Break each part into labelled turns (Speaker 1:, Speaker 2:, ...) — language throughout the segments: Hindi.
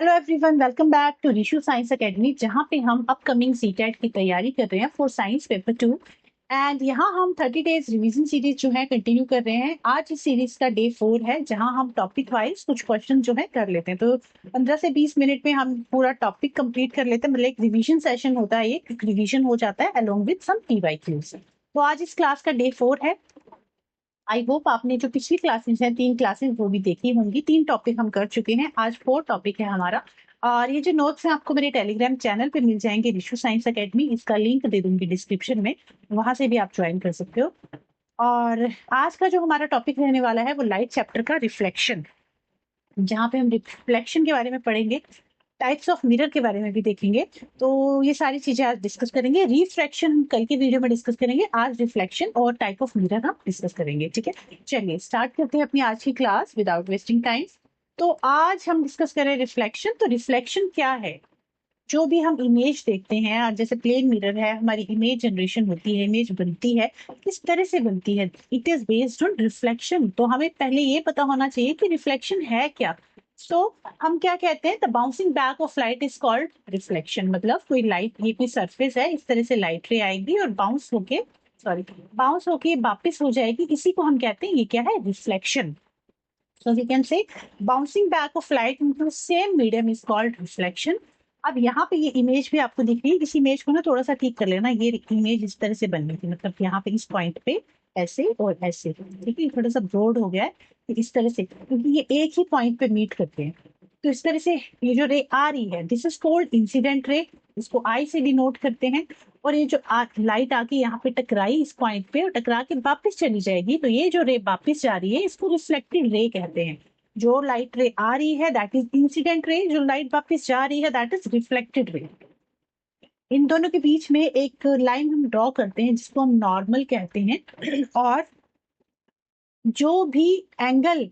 Speaker 1: Hello everyone, welcome back to Rishu science academy, जहाँ पे हम अपकमिंग सीटेट की तैयारी कर रहे हैं फॉर साइंस पेपर 2। एंड यहाँ हम 30 डेज रिवीजन सीरीज जो है कंटिन्यू कर रहे हैं। आज इस सीरीज का डे 4 है, जहाँ हम टॉपिक वाइज कुछ क्वेश्चन जो है कर लेते हैं। तो 15 से 20 मिनट में हम पूरा टॉपिक कंप्लीट कर लेते हैं। मतलब एक रिवीजन सेशन होता है, एक रिवीजन हो जाता है अलोंग विद सम PYQs। तो आज इस क्लास का डे 4 है। आई होप आपने जो पिछली क्लासेस हैं, 3 क्लासेस वो भी देखी होंगी। 3 टॉपिक हम कर चुके हैं, आज 4 टॉपिक है हमारा। और ये जो नोट्स हैं आपको मेरे टेलीग्राम चैनल पे मिल जाएंगे, रिशु साइंस एकेडमी। इसका लिंक दे दूंगी डिस्क्रिप्शन में, वहां से भी आप ज्वाइन कर सकते हो। और आज का जो हमारा टॉपिक रहने वाला है वो लाइट चैप्टर का रिफ्लेक्शन, जहाँ पे हम रिफ्लेक्शन के बारे में पढ़ेंगे, टाइप्स ऑफ मिरर के बारे में भी देखेंगे। तो ये सारी चीजें आज डिस्कस करेंगे। रिफ्रैक्शन हम कल के वीडियो में डिस्कस करेंगे, आज रिफ्लेक्शन और टाइप ऑफ मिरर हम डिस्कस करेंगे। ठीक है, चलिए स्टार्ट करते हैं अपनी आज की क्लास विदाउट वेस्टिंग टाइम। तो आज हम डिस्कस करें रिफ्लेक्शन। तो रिफ्लेक्शन क्या है? जो भी हम इमेज देखते हैं, और जैसे प्लेन मिरर है, हमारी इमेज जनरेशन होती है, इमेज बनती है, किस तरह से बनती है? It is based on reflection. तो हमें पहले ये पता होना चाहिए कि रिफ्लेक्शन है क्या। सो हम क्या कहते हैं, the bouncing back of light is called reflection. मतलब कोई लाइट, ये कोई सरफेस है, इस तरह से लाइट रे आएगी और बाउंस होके वापस हो जाएगी, इसी को हम कहते हैं, ये क्या है? Reflection. So we can say bouncing back of light into same medium is called reflection. अब यहाँ पे ये इमेज भी आपको दिख रही है। इस इमेज को ना थोड़ा सा ठीक कर लेना। ये इमेज इस तरह से बननी थी, मतलब यहाँ पे इस पॉइंट पे ऐसे और ऐसे, ठीक है, थोड़ा सा ब्रॉड हो गया है। तो इस तरह से, क्योंकि ये एक ही पॉइंट पे मीट करते हैं, तो इस तरह से ये जो रे आ रही है, this is called incident ray. इसको आई से डिनोट करते हैं। और ये जो लाइट आके यहाँ पे टकराई इस पॉइंट पे और टकरा के वापस चली जाएगी, तो ये जो रे वापस जा रही है, इसको रिफ्लेक्टेड रे कहते हैं। जो लाइट रे आ रही है दैट इज इंसिडेंट रे, जो लाइट वापस जा रही है दैट इज रिफ्लेक्टेड रे। इन दोनों के बीच में एक लाइन हम ड्रॉ करते हैं, जिसको हम नॉर्मल कहते हैं। और जो भी एंगल,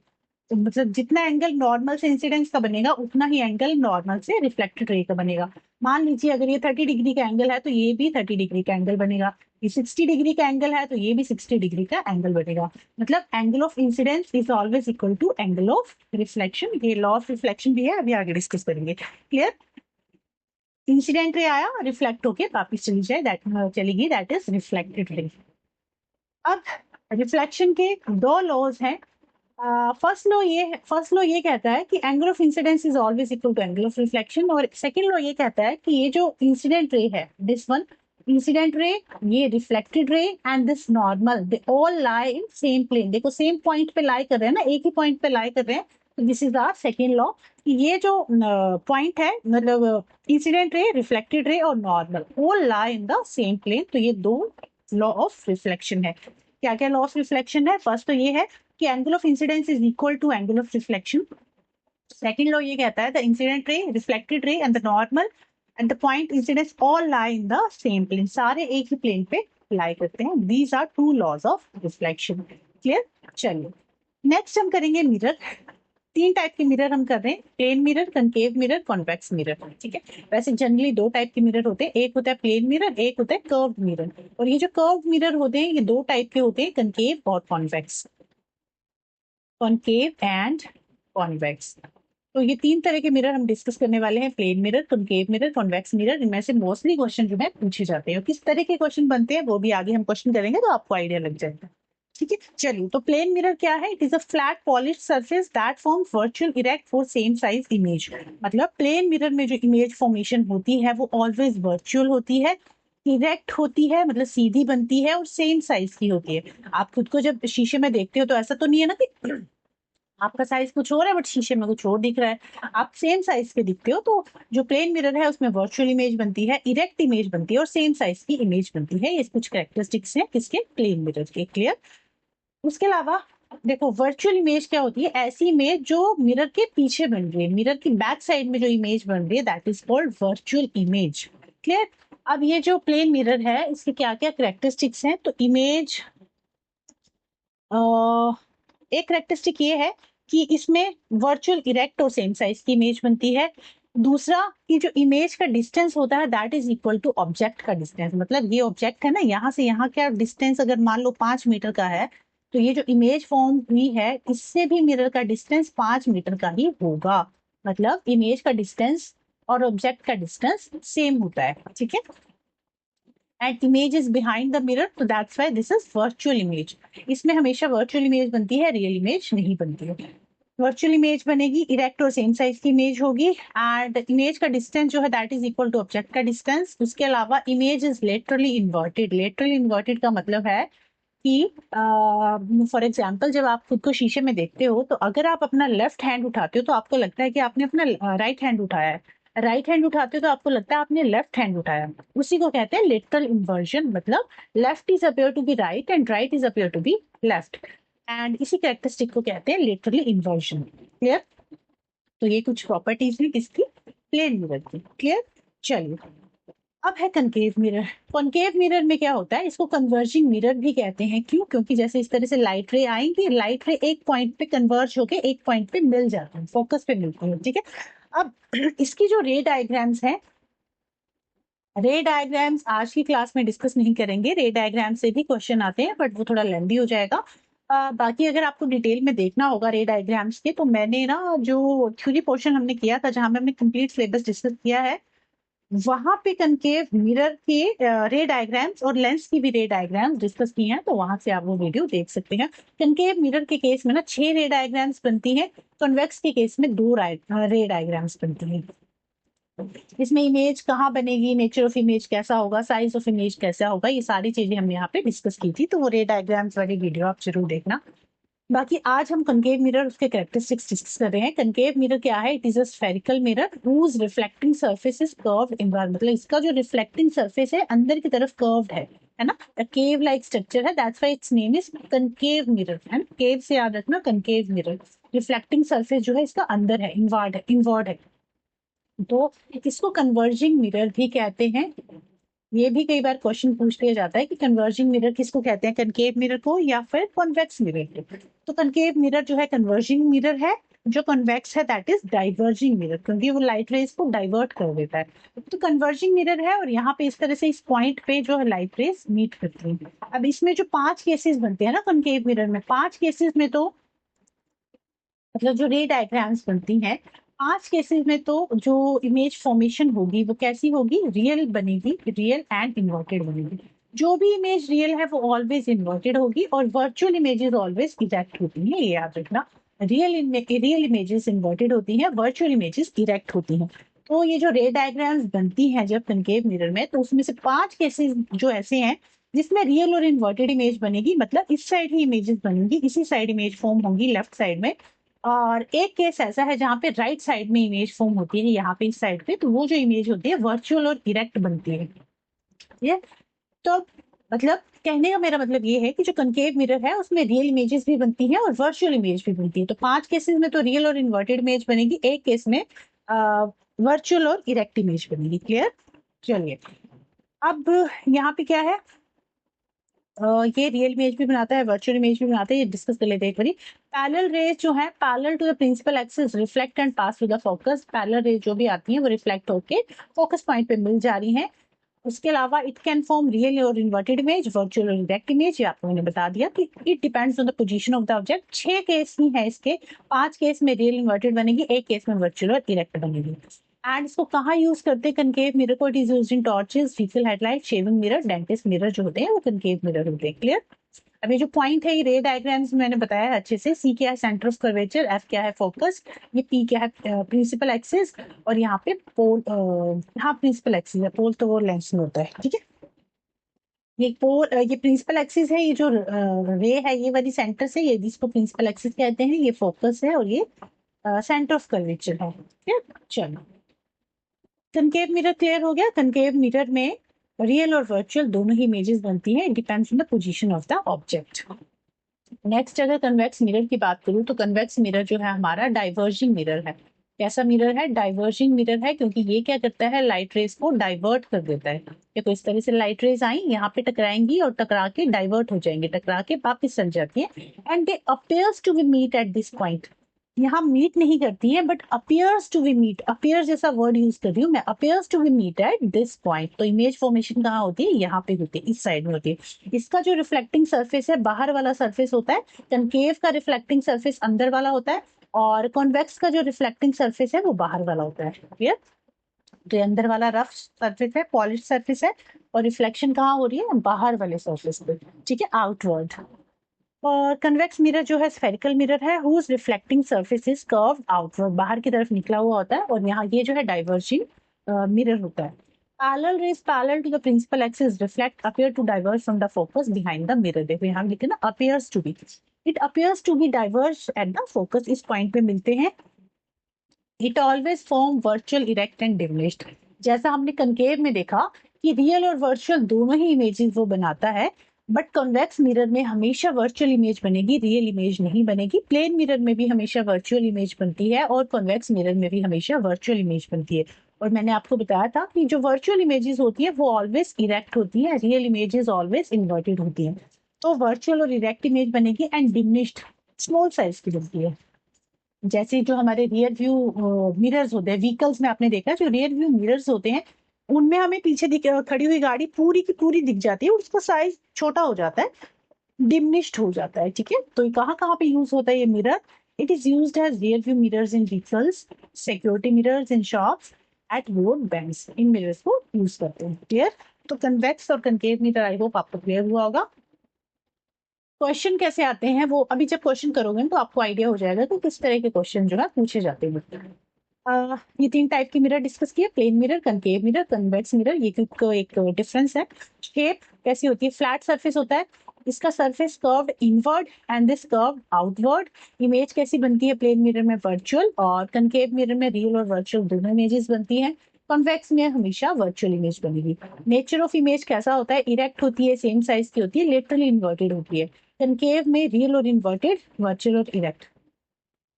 Speaker 1: मतलब जितना एंगल नॉर्मल से इंसिडेंस का बनेगा, उतना ही एंगल नॉर्मल से रिफ्लेक्टेड रे का बनेगा। मान लीजिए अगर ये 30 डिग्री का एंगल है, तो ये भी 30 डिग्री का एंगल बनेगा। ये 60 डिग्री का एंगल है, तो ये भी 60 डिग्री का एंगल बनेगा। मतलब angle of incidence is always equal to angle of reflection. ये लॉ ऑफ रिफ्लेक्शन भी है, अभी आगे डिस्कस करेंगे। क्लियर? इंसिडेंट रे आया, रिफ्लेक्ट होके वापिस चलेगी, दैट इज रिफ्लेक्टेड रे। अब रिफ्लेक्शन के 2 लॉज हैं। फर्स्ट लॉ ये कहता है कि angle of incidence is always equal to angle of reflection. और सेकंड लॉ ये कहता है कि ये जो इंसिडेंट रे है, दिस वन इंसिडेंट रे, ये reflected ray and this normal, they all lie in same plane. देखो सेम पॉइंट पे लाई कर रहे हैं ना, एक ही पॉइंट पे लाई कर रहे हैं। तो this is our second law. ये जो पॉइंट है, मतलब इंसिडेंट रे, रिफ्लेक्टेड रे और normal, all lie in the same plane. तो ये 2 लॉ ऑफ रिफ्लेक्शन है। क्या क्या लॉ ऑफ रिफ्लेक्शन है? फर्स्ट तो ये है कि angle of incidence is equal to angle of reflection. Second law ये कहता है the incident ray, reflected ray and the normal and the point incidence all lie in the same plane. सारे एक ही प्लेन पे लाई करते हैं। These are 2 laws of reflection. Clear? चलिए नेक्स्ट हम करेंगे मिरर। 3 टाइप के मिरर हम कर रहे हैं, plane mirror, concave mirror, convex mirror. ठीक है, वैसे जनरली 2 टाइप के मिरर होते हैं, एक होता है प्लेन मिरर, एक होता है कर्व्ड मिरर। और ये जो कर्व्ड मिरर होते हैं, ये 2 टाइप के होते हैं, कनकेव और कॉन्वेक्स। Concave and convex. तो ये 3 तरह के मिरर हम डिस्कस करने वाले हैं, plane mirror, concave mirror, convex mirror. इनमें से मोस्टली क्वेश्चन जो है पूछे जाते हैं, और किस तरह के क्वेश्चन बनते हैं वो भी आगे हम क्वेश्चन करेंगे, तो आपको आइडिया लग जाएगा। ठीक है, चलिए। तो प्लेन मिरर क्या है? It is a flat polish surface that form virtual erect for same size image. मतलब प्लेन मिरर में जो इमेज फॉर्मेशन होती है वो ऑलवेज वर्चुअल होती है, इरेक्ट होती है, मतलब सीधी बनती है, और सेम साइज की होती है। आप खुद को जब शीशे में देखते हो तो ऐसा तो नहीं है ना कि आपका साइज कुछ और है बट शीशे में कुछ और दिख रहा है। आप सेम साइज के दिखते हो। तो जो प्लेन मिरर है उसमें वर्चुअल इमेज बनती है, इरेक्ट इमेज बनती है, और सेम साइज की इमेज बनती है। ये कुछ कैरेक्टरिस्टिक्स हैं किसके? प्लेन मिरर के। क्लियर? उसके अलावा देखो, वर्चुअल इमेज क्या होती है? ऐसी इमेज जो मिरर के पीछे बन रही है, मिरर की बैक साइड में जो इमेज बन रही है, that is called virtual image. Clear? अब ये जो प्लेन मिरर है, इसके क्या क्या कैरेक्टरिस्टिक्स हैं? तो इमेज, एक कैरेक्टरिस्टिक ये है कि इसमें वर्चुअल इरेक्ट और सेम साइज की इमेज बनती है। दूसरा कि जो इमेज का डिस्टेंस होता है that is equal to object का डिस्टेंस। मतलब ये ऑब्जेक्ट है ना, यहाँ से यहाँ क्या डिस्टेंस, अगर मान लो 5 मीटर का है, तो ये जो इमेज फॉर्म हुई है इससे भी मिरर का डिस्टेंस 5 मीटर का ही होगा। मतलब इमेज का डिस्टेंस और ऑब्जेक्ट का डिस्टेंस सेम होता है, ठीक है। And image is behind the mirror, तो that's why this is virtual image. इसमें हमेशा वर्चुअल इमेज बनती है, रियल इमेज नहीं बनती है। वर्चुअल इमेज बनेगी, इरेक्ट और सेम साइज की इमेज होगी, एंड इमेज का डिस्टेंस जो है that is equal to object का डिस्टेंस। उसके अलावा image is laterally inverted. Laterally inverted का मतलब है कि फॉर एग्जाम्पल जब आप खुद को शीशे में देखते हो तो अगर आप अपना लेफ्ट हैंड उठाते हो तो आपको लगता है कि आपने अपना राइट हैंड उठाया है, राइट हैंड उठाते हो तो आपको लगता है आपने लेफ्ट हैंड उठाया। उसी को कहते हैं लेटरल इन्वर्जन, मतलब left is appear to be right and right is appear to be left, and इसी कैरेक्टरिस्टिक को कहते हैं लेटरली इन्वर्जन। क्लियर? तो ये कुछ प्रॉपर्टीज है किसकी, प्लेन मिरर की। क्लियर? चलिए, अब है कनकेव मिरर। कॉनकेव मिरर में क्या होता है, इसको कन्वर्जिंग मिरर भी कहते हैं। क्यों? क्योंकि जैसे इस तरह से लाइट रे आएंगी, लाइट रे एक पॉइंट पे कन्वर्ज होके एक पॉइंट पे मिल जाते हैं, फोकस पे मिलते हैं, ठीक है। अब इसकी जो रे डायग्राम्स है, रे डायग्राम्स आज की क्लास में डिस्कस नहीं करेंगे। रे डायग्राम से भी क्वेश्चन आते हैं बट वो थोड़ा लेंदी हो जाएगा। बाकी अगर आपको डिटेल में देखना होगा रे डायग्राम्स के, तो मैंने ना जो थ्योरी पोर्शन हमने किया था जहां में हमने कंप्लीट सिलेबस डिस्कस किया है, वहां पे कनकेव मिरर के रे डायग्राम्स और लेंस की भी रे डायग्राम्स डिस्कस किए हैं, तो वहां से आप वो वीडियो देख सकते हैं। कनकेव मिरर के केस में ना 6 रे डायग्राम्स बनती हैं, कॉन्वेक्स के केस में 2 रे डायग्राम्स बनती हैं। इसमें इमेज कहाँ बनेगी, नेचर ऑफ इमेज कैसा होगा, साइज ऑफ इमेज कैसा होगा, ये सारी चीजें हमने यहाँ पे डिस्कस की थी, तो वो रे डायग्राम्स वाली वीडियो आप जरूर देखना। बाकी आज हम कनकेव मिरर उसके कैरेक्टरिस्टिक्स डिस्कस कर रहे हैं। कनकेव मिरर क्या है? It is a spherical mirror whose reflecting surface is curved inward, मतलब इसका जो रिफ्लेक्टिंग सरफेस है अंदर की तरफ कर्व्ड है ना, केव लाइक स्ट्रक्चर है, that's why it's name is concave mirror, है ना। केव से याद रखना, कनकेव मिरर। रिफ्लेक्टिंग सरफेस जो है इसका अंदर है, इनवर्ड है, तो इसको कन्वर्जिंग मिरर भी कहते हैं। ये भी कई बार क्वेश्चन पूछ लिया जाता है कि कन्वर्जिंग मिरर किसको कहते हैं, कनकेव मिरर को या फिर कॉन्वेक्स मिरर को। तो कनकेव मिरर जो है कन्वर्जिंग मिरर है, जो कॉन्वेक्स है दैट इज डाइवर्जिंग मिरर, क्योंकि वो लाइट रेज को डाइवर्ट कर देता है। तो कन्वर्जिंग मिरर है, और यहाँ पे इस तरह से इस पॉइंट पे जो है लाइट रेज मीट करती है। अब इसमें जो 5 केसेस बनते हैं ना कनकेव मिरर में, 5 केसेस में तो मतलब जो रे डायग्राम्स बनती हैं, 5 केसेस में तो जो इमेज फॉर्मेशन होगी वो कैसी होगी, रियल बनेगी, रियल एंड इन्वर्टेड बनेगी। जो भी इमेज रियल है वो ऑलवेज इन्वर्टेड होगी, और वर्चुअल इमेजेस ऑलवेज इरेक्ट होती हैं, ये याद रखना। रियल इमेजेस इन्वर्टेड होती हैं, वर्चुअल इमेजेस इरेक्ट होती हैं। तो ये जो रे डायग्राम्स बनती हैं जब कनकेव मिरर में, तो उसमें से 5 केसेस जो ऐसे हैं जिसमें रियल और इन्वर्टेड इमेज बनेगी, मतलब इस साइड ही इमेजेस बनेंगी, इसी साइड इमेज फॉर्म होंगी लेफ्ट साइड में। और एक केस ऐसा है जहाँ पे राइट साइड में इमेज फॉर्म होती है, यहाँ पे इस साइड पे, तो वो जो इमेज होती है वर्चुअल और इरेक्ट बनती है। ये तो मतलब कहने का मेरा मतलब ये है कि जो कनकेव मिरर है उसमें रियल इमेजेस भी बनती हैं और वर्चुअल इमेज भी बनती है। तो 5 केसेस में तो रियल और इन्वर्टेड इमेज बनेगी, एक केस में वर्चुअल और इरेक्ट इमेज बनेगी। क्लियर? चलिए, अब यहाँ पे क्या है, ये रियल इमेज भी बनाता है, वर्चुअल इमेज भी बनाता है, ये डिस्कस कर लेते हैं एक बारी। पैरेलल रेज जो है, parallel to the principal axis reflect and pass to the focus. Parallel rays जो भी आती है वो रिफ्लेक्ट होके फोकस पॉइंट पे मिल जा रही है। उसके अलावा इट कैन फॉर्म रियल और इन्वर्टेड इमेज, वर्चुअल और डायरेक्ट इमेज। ये आपको मैंने बता दिया कि it depends on the position of the object. 6 case ही है इसके, 5 केस में रियल इन्वर्टेड बनेगी, एक केस में वर्चुअल और डायरेक्ट बनेगी। एंड इसको कहाँ यूज करते हैं कनकेव मिरर को? It is used in torches, vehicle headlight, shaving mirror, dentist mirror जो होते हैं वो कनकेव मिरर होते हैं। क्लियर? अब ये जो पॉइंट है ये रे डायग्राम्स मैंने बताया है अच्छे से। सी क्या है, सेंटर ऑफ कर्वेचर, एफ क्या है, फोकस, ये पी क्या है, प्रिंसिपल एक्सिस, और यहाँ पे पोल, हाँ प्रिंसिपल एक्सिस है, पोल तो वो लेंस में होता है, ठीक है। ये पोल, ये प्रिंसिपल एक्सिस है, ये जो रे है ये वाली सेंटर से, ये इसको प्रिंसिपल एक्सिस कहते हैं, ये फोकस है, और ये सेंटर ऑफ कर्वेचर है। चलो, कनकेव मिरर क्लियर हो गया। कनकेव मिरर में रियल और वर्चुअल दोनों ही इमेजेस बनती हैं, depends on the position of the object. Next अगर कन्वेक्स मिरर की बात करूं तो कन्वेक्स मिरर जो है हमारा डाइवर्जिंग मिरर है। कैसा मिरर है? डाइवर्जिंग मिरर है, क्योंकि ये क्या करता है, लाइट रेज को डाइवर्ट कर देता है। देखो इस तरह से लाइट रेज आई, यहाँ पे टकराएंगी और टकरा के डाइवर्ट हो जाएंगे, टकरा के वापिस चल जाती है, and they appears to be meet at this point. यहाँ मीट नहीं करती है but appears to be meet, appear जैसा वर्ड यूज कर रही हूँ मैं, appears to be meet at this point. तो इमेज फॉर्मेशन कहाँ होती है? यहाँ पे होती है, इस साइड में होती है। इसका जो रिफ्लेक्टिंग सरफेस है बाहर वाला सरफेस होता है, कनकेव का रिफ्लेक्टिंग सरफेस अंदर वाला होता है, और कॉन्वेक्स का जो रिफ्लेक्टिंग सरफेस है वो बाहर वाला होता है। क्लियर? तो अंदर वाला रफ सरफेस है, पॉलिश सरफेस है, और रिफ्लेक्शन कहाँ हो रही है? बाहर वाले सरफेस पे। ठीक है, आउटवर्ड। और कन्वेक्स मिरर जो है स्फेरिकल मिरर है, whose reflecting surface is curved outward, बाहर की तरफ निकला हुआ होता है, और यहाँ ये जो है डाइवर्जिंग मिरर होता है। Parallel rays parallel to the principal axis reflect appear to diverge from the focus behind the mirror. देखो यहाँ लिखे ना, appears to be, it appears to be diverge at the focus, इस पॉइंट पे मिलते हैं। It always form virtual, erect and diminished. जैसा हमने कनकेव में देखा कि रियल और वर्चुअल दोनों ही इमेजेस वो बनाता है, बट कॉन्वेक्स मिरर में हमेशा वर्चुअल इमेज बनेगी, रियल इमेज नहीं बनेगी। प्लेन मिरर में भी हमेशा वर्चुअल इमेज बनती है, और कॉन्वेक्स मिरर में भी हमेशा वर्चुअल इमेज बनती है। और मैंने आपको बताया था कि जो वर्चुअल इमेजेस होती है वो ऑलवेज इरेक्ट होती है, रियल इमेजेस ऑलवेज इन्वर्टेड होती है। तो वर्चुअल और इरेक्ट इमेज बनेगी, एंड डिमिनिश्ड स्मॉल साइज की बनती है। जैसे जो हमारे रियर व्यू मिरर्स होते हैं व्हीकल्स में, आपने देखा जो रियर व्यू मिरर्स होते हैं उनमें हमें पीछे खड़ी हुई गाड़ी पूरी की पूरी दिख जाती है, उसका साइज छोटा हो जाता है, डिमिनिश्ड हो जाता है। ठीक है, तो ये कहाँ कहाँ पे यूज होता है ये mirror? It is used as rear view mirrors in vehicles, security mirrors in shops, at road bends, in mirrors को यूज करते हैं। क्लियर? तो कन्वेक्स और कनकेव मिरर आई होप आपको क्लियर हुआ होगा। क्वेश्चन कैसे आते हैं वो अभी जब क्वेश्चन करोगे तो आपको आइडिया हो जाएगा कि किस तरह के क्वेश्चन जो है पूछे जाते हैं। ये 3 टाइप की मिरर डिस्कस किए, plane mirror, concave mirror, convex mirror. ये एक डिफरेंस है। शेप कैसी होती है? फ्लैट सरफेस होता है, इसका surface curved inward and this curved outward. Image कैसी बनती है? प्लेन मिरर में वर्चुअल, और कनकेव मिरर में रियल और वर्चुअल दोनों इमेजेस बनती हैं। कॉन्वेक्स में हमेशा वर्चुअल इमेज बनेगी। नेचर ऑफ इमेज कैसा होता है? इरेक्ट होती है, सेम साइज की होती है, लेटरली इन्वर्टेड होती है। कनकेव में रियल और इन्वर्टेड, वर्चुअल और इरेक्ट,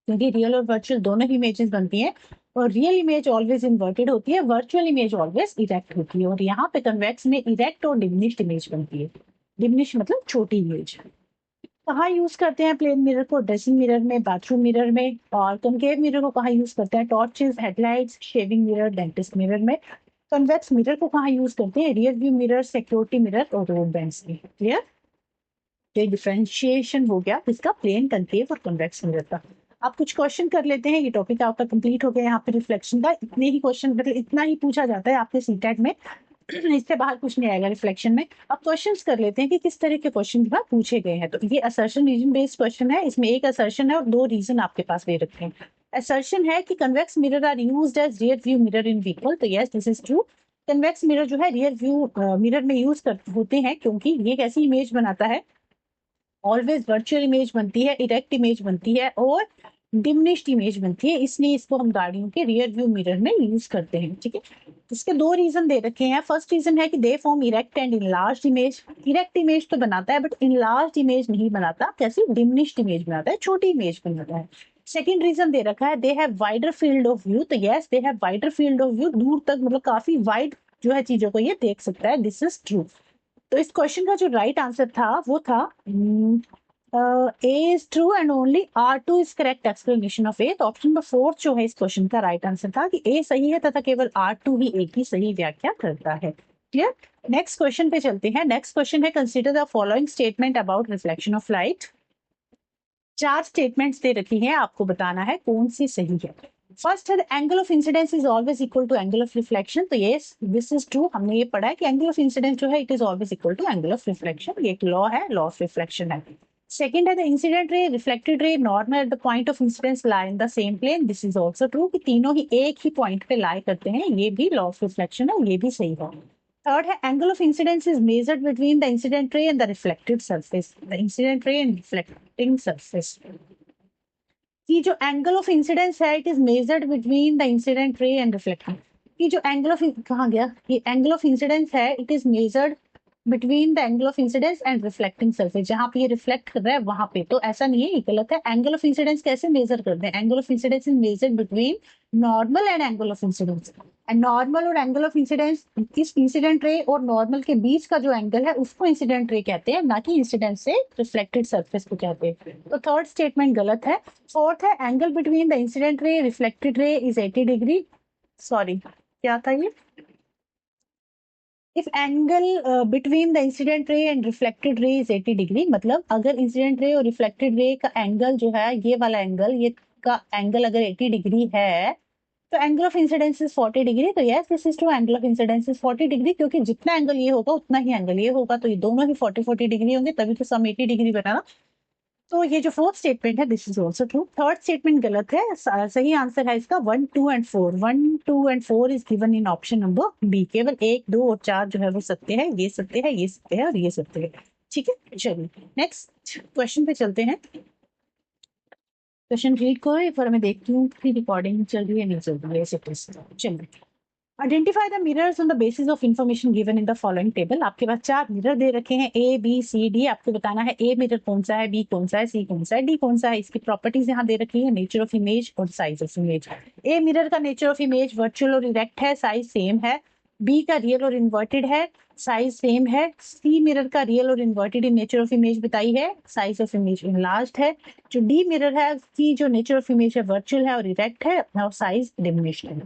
Speaker 1: क्योंकि रियल और वर्चुअल दोनों ही इमेजेस बनती हैं, और रियल इमेज ऑलवेज इन्वर्टेड होती है, वर्चुअल इमेज ऑलवेज इरेक्ट होती है। और यहाँ पे कन्वेक्स में इरेक्ट और डिमिनिश्ड इमेज बनती है। डिमिनिश्ड मतलब छोटी इमेज। कहाँ यूज करते हैं प्लेन मिरर को? ड्रेसिंग मिरर में, बाथरूम मिरर में। और कनकेव मिरर को कहाँ यूज करते हैं? Torches, headlights, shaving mirror, dentist mirror में। कन्वेक्स मिरर को कहाँ यूज करते हैं? Rear view mirror, security mirror और रोड बैंड्स में। क्लियर? ये डिफरेंशिएशन हो गया इसका प्लेन, कनकेव और कन्वेक्स मिरर का। आप कुछ क्वेश्चन कर लेते हैं, ये टॉपिक आपका कंप्लीट हो गया। यहाँ पे रिफ्लेक्शन का इतने ही क्वेश्चन, मतलब इतना ही पूछा जाता है आपके सीटेट में, इससे बाहर कुछ नहीं आएगा रिफ्लेक्शन में। अब क्वेश्चंस कर लेते हैं कि किस तरह के क्वेश्चन पूछे गए हैं। तो ये असर्शन रीजन बेस्ड क्वेश्चन है, इसमें एक असर्शन है और 2 रीजन आपके पास दे रखे हैं। असर्शन है कि convex mirror are used as rear view mirror in vehicle, तो yes this is true. Convex mirror जो है रियर व्यू मिरर में यूज होते हैं, क्योंकि ये कैसी इमेज बनाता है? ऑलवेज वर्चुअल इमेज बनती है, इरेक्ट इमेज बनती है, और डिमिनिश्ड इमेज बनती है, इसलिए इसको हम गाड़ियों के रियर व्यू मिरर में यूज करते हैं। ठीक है, इसके 2 रीजन दे रखे हैं। फर्स्ट रीजन है कि they form erect and enlarged image. Erect image तो बनाता है बट इनलार्ज्ड इमेज नहीं बनाता। कैसी? डिमिनिश्ड इमेज बनाता है, छोटी इमेज बनाता है। सेकंड रीजन दे रखा है they have wider field of view, तो yes they have wider field of view, दूर तक मतलब काफी वाइड जो है चीजों को ये देख सकता है। This is true. तो इस क्वेश्चन का जो राइट आंसर था वो था A is true and only R2 is correct explanation of A। तो ऑप्शन नंबर 4 जो है इस क्वेश्चन का राइट आंसर था कि A सही है तथा केवल R2 ही A की सही व्याख्या करता है। क्लियर? नेक्स्ट क्वेश्चन पे चलते हैं। नेक्स्ट क्वेश्चन है consider the following statement about reflection of light. 4 statements दे रखी हैं, आपको बताना है कौन सी सही है। फर्स्ट है angle of incidence is always equal to angle of reflection, तो यस दिस इज ट्रू। हमने ये पढ़ा है कि एंगल ऑफ इंसिडेंस जो है it is always equal to angle of reflection, ये एक लॉ है, लॉ ऑफ रिफ्लेक्शन है। सेकंड है the incident ray, reflected ray, normal at the point of incidence lie in the same plane, this is also true कि तीनों ही एक ही पॉइंट पे लाई करते हैं, ये भी लॉ ऑफ रिफ्लेक्शन है, ये भी सही है। थर्ड है angle of incidence is measured between the incident रे and the reflected surface, the incident रे एंड रिफ्लेक्टिंग सरफेस। कि जो एंगल ऑफ इंसिडेंस है it is measured between the incident रे एंड रिफ्लेक्टिंग। कि जो एंगल ऑफ कहाँ गया, ये एंगल ऑफ इंसिडेंस है it is measured between the angle of incidence and reflecting surface, जहां पे ये रिफ्लेक्ट कर रहा है वहां पे। तो ऐसा नहीं है, ये गलत है। एंगल ऑफ इंसिडेंस कैसे मेजर करते हैं? Angle of incidence is measured between normal and angle of incidence, and normal और एंगल ऑफ इंसिडेंस, इस इंसिडेंट रे और नॉर्मल के बीच का जो एंगल है उसको इंसिडेंट रे कहते हैं, ना कि इंसिडेंट से रिफ्लेक्टेड सरफेस को कहते हैं। तो थर्ड स्टेटमेंट गलत है। फोर्थ है angle between the incident ray reflected रे इज 80 डिग्री, सॉरी क्या था ये, if angle between the incident रे and reflected ray is 80 degree, मतलब अगर इंसिडेंट रे और रिफ्लेक्टेड रे का एंगल जो है ये वाला एंगल, ये का एंगल अगर 80 डिग्री है तो angle of incidence is 40 degree. तो yes this is true, angle of incidence is 40 degree, क्योंकि जितना एंगल ये होगा उतना ही एंगल ये होगा, तो ये दोनों ही 40 डिग्री होंगे, तभी तो सम 80 डिग्री बना ना। तो ये जो फोर्थ स्टेटमेंट है this is also true. Third statement गलत है, सही आंसर है इसका 1, 2 and 4। 1, 2 and 4 is given in option number B. केवल 1, 2 और 4 जो है वो सत्य है, ये सत्य है, ये सत्य है और ये सत्य है। ठीक है, चलिए नेक्स्ट क्वेश्चन पे चलते हैं। क्वेश्चन रीड करो एक बार, मैं देखती हूँ कि रिकॉर्डिंग चल रही है नहीं चल रही है। ऐसे चलिए, identify the mirrors on the basis of information given in the following table. आपके पास 4 मिरर दे रखे हैं, ए बी सी डी। आपको बताना है ए मिरर कौन सा है, बी कौन सा है, सी कौन सा है, डी कौन सा है। इसकी प्रॉपर्टीज यहाँ दे रखी है, नेचर ऑफ इमेज और size of image. A mirror का नेचर ऑफ इमेज वर्चुअल और इरेक्ट है, साइज सेम है। बी का रियल और इन्वर्टेड है, साइज सेम है। सी मिरर का रियल और inverted in nature of image बताई है, साइज ऑफ इमेज इनलार्ज्ड है। जो डी मिरर है उसकी जो नेचर ऑफ इमेज है वर्चुअल है और इरेक्ट है और साइज डिमिनिश्ड है।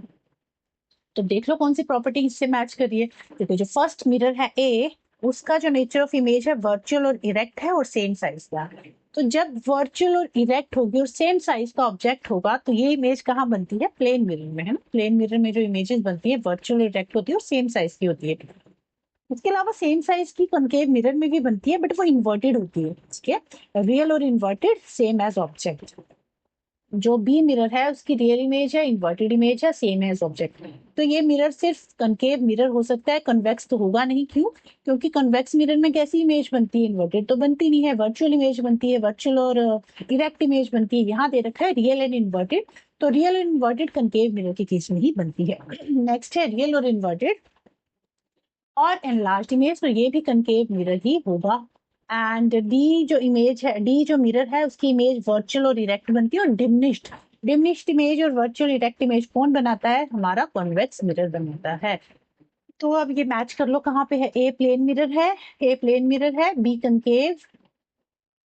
Speaker 1: तो देख लो कौन सी प्रॉपर्टी इससे मैच कर रही है। देखो जो फर्स्ट मिरर है ए, उसका जो नेचर ऑफ इमेज है वर्चुअल और इरेक्ट है और सेम साइज का। तो जब वर्चुअल और इरेक्ट होगी और सेम साइज का ऑब्जेक्ट होगा तो ये इमेज कहाँ बनती है, प्लेन मिरर में, है ना। प्लेन मिरर में जो इमेजेस बनती है वर्चुअल और इरेक्ट होती है और सेम साइज की होती है। इसके अलावा सेम साइज की कॉनकेव मिरर में भी बनती है, बट वो इन्वर्टेड होती है। ठीक है, रियल और इन्वर्टेड सेम एज ऑब्जेक्ट। जो बी मिरर है उसकी रियल इमेज है, इन्वर्टेड इमेज है, सेम एज ऑब्जेक्ट। तो ये मिरर सिर्फ कनकेव मिरर हो सकता है, कन्वेक्स तो होगा नहीं। क्यों? क्योंकि कन्वेक्स मिरर में कैसी इमेज बनती है, इन्वर्टेड तो बनती नहीं है, वर्चुअल इमेज बनती है, वर्चुअल और इरेक्ट इमेज बनती है। यहाँ दे रखा है रियल एंड इन्वर्टेड, तो real and inverted concave mirror के केस में ही बनती है। नेक्स्ट है रियल और इन्वर्टेड और एनलार्ज्ड इमेज, तो ये भी कनकेव मिरर ही होगा। एंड डी जो इमेज है, डी जो मिरर है उसकी इमेज वर्चुअल और इरेक्ट बनती है और डिमिनिश्ड। डिमिनिश्ड इमेज और वर्चुअल इरेक्ट इमेज कौन बनाता है, हमारा कॉन्वेक्स मिरर बनाता है। तो अब ये मैच कर लो कहाँ पे है। ए प्लेन मिरर है, ए प्लेन मिरर है, B concave,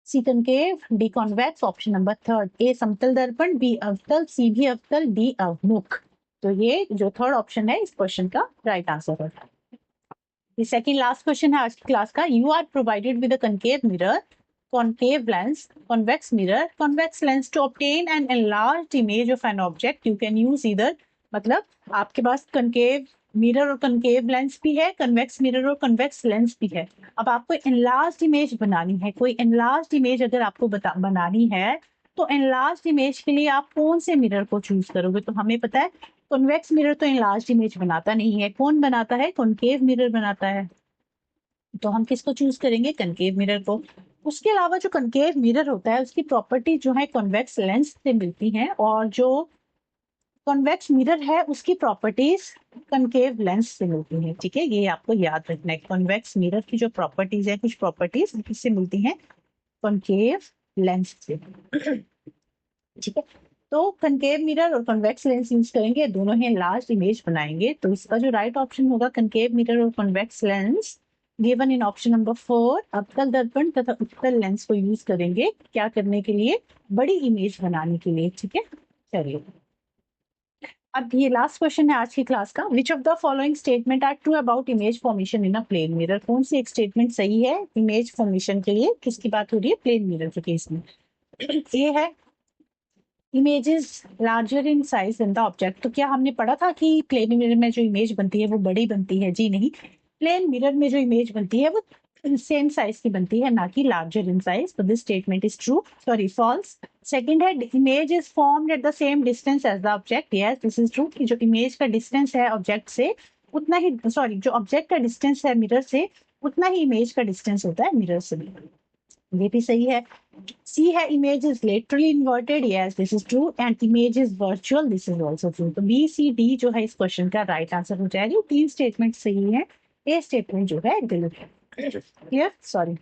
Speaker 1: C concave, D convex. Option number third, A समतल दर्पण, बी अवतल, सी भी अवतल, डी अवमुख। तो ये जो थर्ड ऑप्शन है इस क्वेश्चन का राइट आंसर है। सेकंड लास्ट क्वेश्चन है आज की क्लास का। You are provided with a concave mirror, concave lens, convex mirror, convex lens to obtain an enlarged image of an object. You can use either, मतलब आपके पास concave मिरर और concave lens भी है, convex mirror और convex lens भी है। अब आपको enlarged image बनानी है, कोई enlarged image अगर आपको बनानी है तो enlarged image के लिए आप कौन से मिरर को चूज करोगे। तो हमें पता है कॉन्वेक्स मिरर तो enlarged image बनाता नहीं है, कौन बनाता है, कॉनकेव मिरर बनाता है। तो हम किसको चूज करेंगे, कनकेव मिरर को। उसके अलावा जो कनकेव मिरर होता है उसकी प्रॉपर्टी जो है कॉन्वेक्स लेंस से मिलती हैं, और जो कॉन्वेक्स मिरर है उसकी प्रॉपर्टीज कनकेव लेंस से मिलती हैं। ठीक है, ये आपको याद रखना है। कॉन्वेक्स मिरर की जो प्रॉपर्टीज है, कुछ प्रॉपर्टीज किससे मिलती हैं, कॉनकेव लेंस से। ठीक है, तो कनकेव मिरर और कॉन्वेक्स लेंस यूज करेंगे, दोनों ही लार्ज इमेज बनाएंगे। तो इसका जो राइट ऑप्शन होगा कनकेव मिरर और convex lens given in option number 4। अवतल दर्पण तथा उत्तल लेंस को यूज करेंगे क्या करने के लिए, बड़ी इमेज बनाने के लिए। ठीक है, चलिए अब ये लास्ट क्वेश्चन है आज की क्लास का। Which of the following statement are true about image formation in a plane mirror. कौन सी एक स्टेटमेंट सही है इमेज फॉर्मेशन के लिए, किसकी बात हो रही है, प्लेन मिरर के केस में। ये है images larger in size than the object. तो क्या हमने पढ़ा था कि प्लेन मिरर में जो इमेज बनती है वो बड़ी बनती है, जी नहीं। प्लेन मिरर में जो इमेज बनती है वो सेम साइज की बनती है, ना कि लार्जर इन साइज। तो this statement is true, sorry false. Second है image is formed at the same distance as the object. Yes this is true, कि जो इमेज का डिस्टेंस है ऑब्जेक्ट से उतना ही, सॉरी जो ऑब्जेक्ट का डिस्टेंस है मिरर से उतना ही इमेज का डिस्टेंस होता है मिरर से भी, ये भी सही है। सी है image is laterally inverted. Yes this is true. And image is virtual, this is also true. तो बी सी डी जो है इस क्वेश्चन का राइट आंसर हो जाएगा। तीन स्टेटमेंट सही है, ए स्टेटमेंट जो है गलत है। Clear, sorry.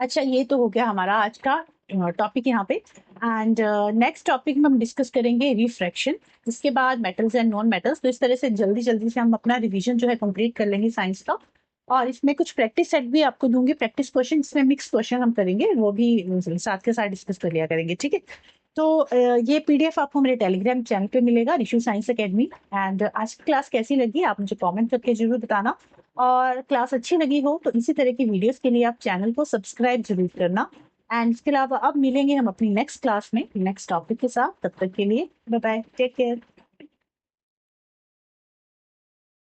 Speaker 1: अच्छा, ये तो हो गया हमारा आज का टॉपिक यहाँ पे। एंड नेक्स्ट टॉपिक में हम डिस्कस करेंगे रिफ्रैक्शन, इसके बाद मेटल्स एंड नॉन मेटल्स। तो इस तरह से जल्दी जल्दी से हम अपना रिवीजन जो है कंप्लीट कर लेंगे साइंस का। और इसमें कुछ प्रैक्टिस सेट भी आपको दूंगी, प्रैक्टिस क्वेश्चन, इसमें मिक्स क्वेश्चन हम करेंगे, वो भी साथ के साथ डिस्कस कर लिया करेंगे। ठीक है, तो ये पीडीएफ आपको मेरे टेलीग्राम चैनल पे मिलेगा, ऋषु साइंस एकेडमी। एंड आज की क्लास कैसी लगी आप मुझे कमेंट करके जरूर बताना, और क्लास अच्छी लगी हो तो इसी तरह की वीडियोस के लिए आप चैनल को सब्सक्राइब जरूर करना। एंड इसके अलावा अब मिलेंगे हम अपनी नेक्स्ट क्लास में नेक्स्ट टॉपिक के साथ। तब तक के लिए बाय बाय, टेक केयर।